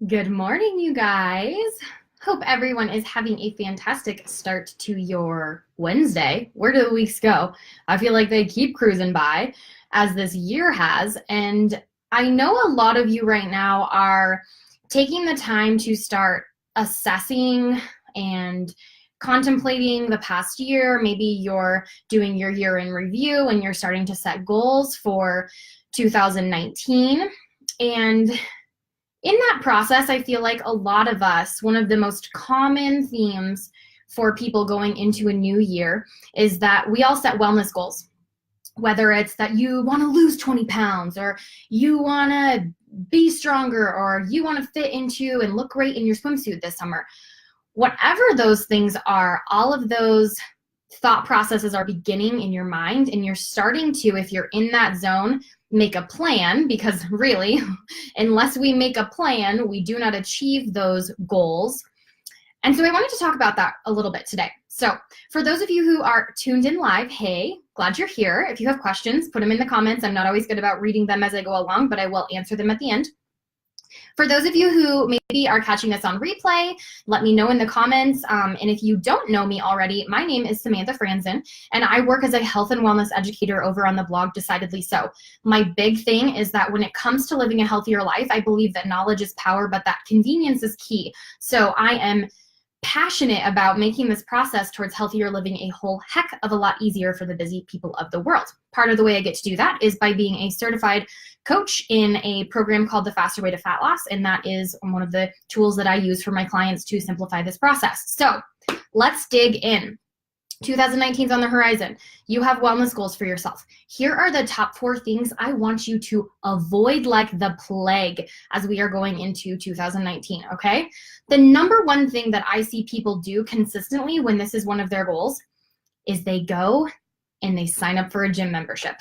Good morning, you guys. Hope everyone is having a fantastic start to your Wednesday. Where do the weeks go? I feel like they keep cruising by as this year has. And I know a lot of you right now are taking the time to start assessing and contemplating the past year. Maybe you're doing your year in review and you're starting to set goals for 2019. And in that process, I feel like a lot of us, one of the most common themes for people going into a new year is that we all set wellness goals. Whether it's that you want to lose 20 pounds or you want to be stronger or you want to fit into and look great in your swimsuit this summer. Whatever those things are, all of those thought processes are beginning in your mind, and you're starting to, if you're in that zone, make a plan, because really, unless we make a plan, we do not achieve those goals. And so I wanted to talk about that a little bit today. So for those of you who are tuned in live, hey, glad you're here. If you have questions, put them in the comments. I'm not always good about reading them as I go along, but I will answer them at the end. For those of you who maybe are catching this on replay, let me know in the comments. And if you don't know me already, my name is Samantha Franzen, and I work as a health and wellness educator over on the blog Decidedly So. My big thing is that when it comes to living a healthier life, I believe that knowledge is power, but that convenience is key. So I am passionate about making this process towards healthier living a whole heck of a lot easier for the busy people of the world. Part of the way I get to do that is by being a certified coach in a program called The Faster Way to Fat Loss, and that is one of the tools that I use for my clients to simplify this process. So let's dig in. 2019 is on the horizon. You have wellness goals for yourself. Here are the top 4 things I want you to avoid like the plague as we are going into 2019, okay? The number one thing that I see people do consistently when this is one of their goals is they go and they sign up for a gym membership.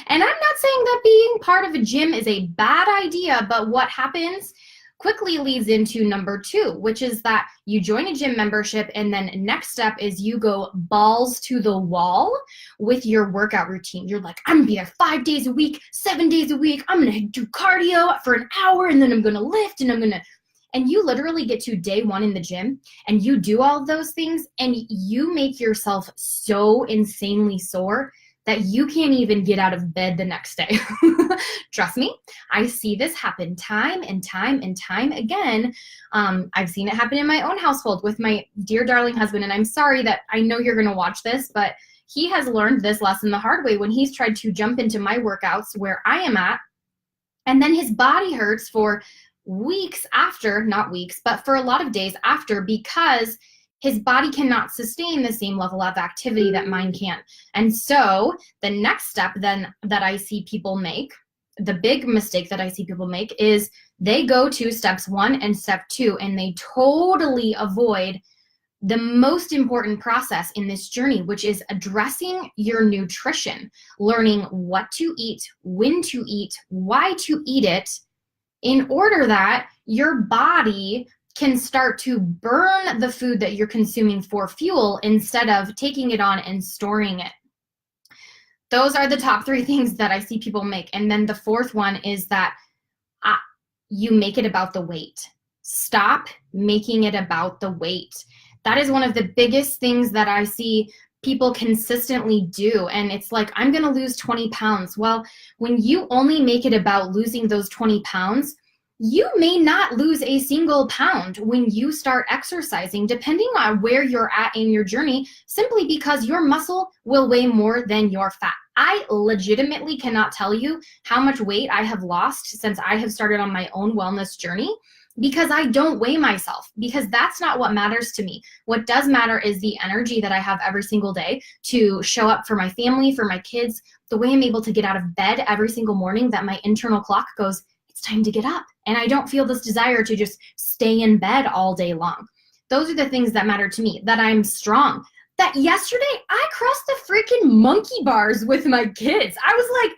And I'm not saying that being part of a gym is a bad idea, but what happens quickly leads into number 2, which is that you join a gym membership, and then next step is you go balls to the wall with your workout routine. You're like, I'm gonna be there 5 days a week, 7 days a week. I'm gonna do cardio for an hour, and then I'm gonna lift, and you literally get to day 1 in the gym and you do all of those things, and you make yourself so insanely sore that you can't even get out of bed the next day. Trust me, I see this happen time and time and time again. I've seen it happen in my own household with my dear darling husband, and I'm sorry that I know you're gonna watch this, but he has learned this lesson the hard way when he's tried to jump into my workouts where I am at, and then his body hurts for weeks after, not weeks, but for a lot of days after, because his body cannot sustain the same level of activity that mine can. And so the next step then that I see people make, the big mistake that I see people make, is they go to steps 1 and step 2, and they totally avoid the most important process in this journey, which is addressing your nutrition, learning what to eat, when to eat, why to eat it, in order that your body can start to burn the food that you're consuming for fuel instead of taking it on and storing it. Those are the top 3 things that I see people make. And then the 4th one is that you make it about the weight. Stop making it about the weight. That is one of the biggest things that I see people consistently do. And it's like, I'm going to lose 20 pounds. Well, when you only make it about losing those 20 pounds, you may not lose a single pound when you start exercising, depending on where you're at in your journey, simply because your muscle will weigh more than your fat. I legitimately cannot tell you how much weight I have lost since I have started on my own wellness journey, because I don't weigh myself, because that's not what matters to me. What does matter is the energy that I have every single day to show up for my family, for my kids, the way I'm able to get out of bed every single morning, that my internal clock goes, it's time to get up. And I don't feel this desire to just stay in bed all day long. Those are the things that matter to me, that I'm strong. That yesterday I crossed the freaking monkey bars with my kids. I was like,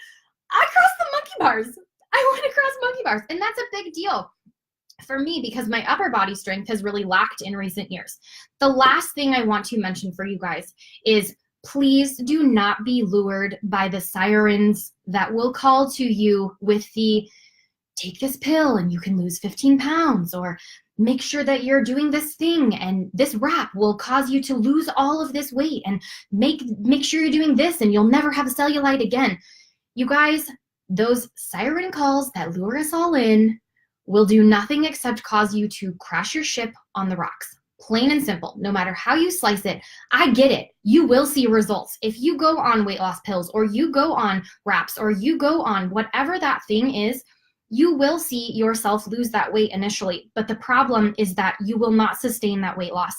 I crossed the monkey bars. I went across monkey bars. And that's a big deal for me because my upper body strength has really lacked in recent years. The last thing I want to mention for you guys is, please do not be lured by the sirens that will call to you with the take this pill and you can lose 15 pounds, or make sure that you're doing this thing and this wrap will cause you to lose all of this weight, and make sure you're doing this and you'll never have a cellulite again. You guys, those siren calls that lure us all in will do nothing except cause you to crash your ship on the rocks. Plain and simple. No matter how you slice it, I get it. You will see results. If you go on weight loss pills, or you go on wraps, or you go on whatever that thing is, you will see yourself lose that weight initially. But the problem is that you will not sustain that weight loss.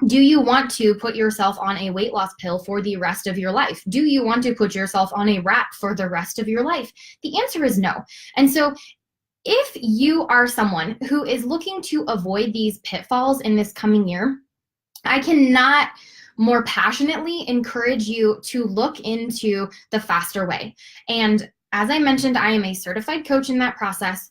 Do you want to put yourself on a weight loss pill for the rest of your life? Do you want to put yourself on a wrap for the rest of your life? The answer is no. And so if you are someone who is looking to avoid these pitfalls in this coming year, I cannot more passionately encourage you to look into the Faster Way. And as I mentioned, I am a certified coach in that process.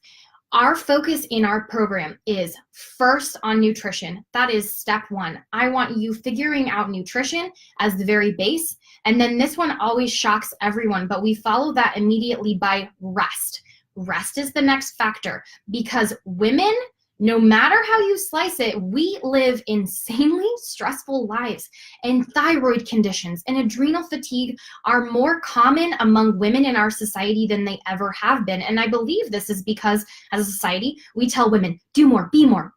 Our focus in our program is first on nutrition. That is step one. I want you figuring out nutrition as the very base. And then this one always shocks everyone, but we follow that immediately by rest. Rest is the next factor, because women, no matter how you slice it, we live insanely stressful lives, and thyroid conditions and adrenal fatigue are more common among women in our society than they ever have been. And I believe this is because as a society, we tell women, do more,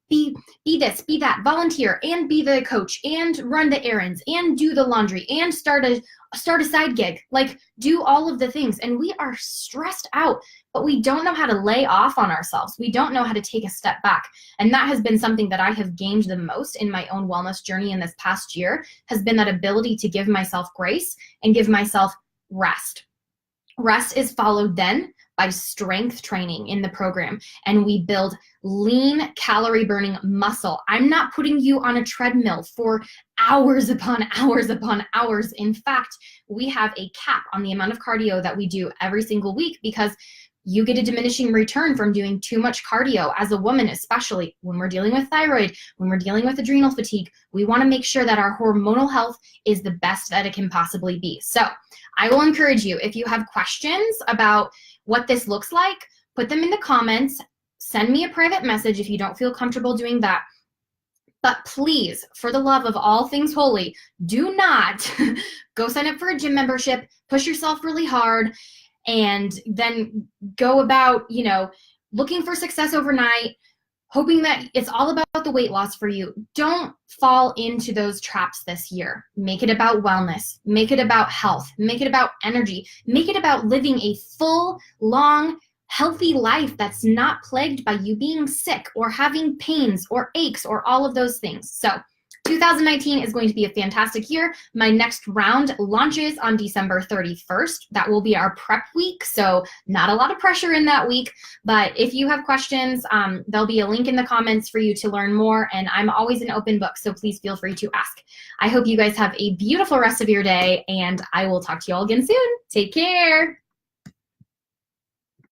be this, be that, volunteer, and be the coach, and run the errands, and do the laundry, and start a side gig, like do all of the things. And we are stressed out, but we don't know how to lay off on ourselves. We don't know how to take a step back. And that has been something that I have gained the most in my own wellness journey in this past year, has been that ability to give myself grace and give myself rest. Rest is followed then by strength training in the program, and we build lean, calorie burning muscle. I'm not putting you on a treadmill for hours upon hours upon hours. In fact, we have a cap on the amount of cardio that we do every single week, because you get a diminishing return from doing too much cardio as a woman, especially when we're dealing with thyroid, when we're dealing with adrenal fatigue. We want to make sure that our hormonal health is the best that it can possibly be. So I will encourage you, if you have questions about what this looks like, put them in the comments. Send me a private message if you don't feel comfortable doing that. But please, for the love of all things holy, do not go sign up for a gym membership, push yourself really hard, and then go about, looking for success overnight, hoping that it's all about the weight loss for you. Don't fall into those traps this year. Make it about wellness. Make it about health. Make it about energy. Make it about living a full, long, healthy life that's not plagued by you being sick or having pains or aches or all of those things. So 2019 is going to be a fantastic year. My next round launches on December 31st. That will be our prep week, so not a lot of pressure in that week. But if you have questions, there'll be a link in the comments for you to learn more, and I'm always an open book, so please feel free to ask. I hope you guys have a beautiful rest of your day, and I will talk to you all again soon. Take care.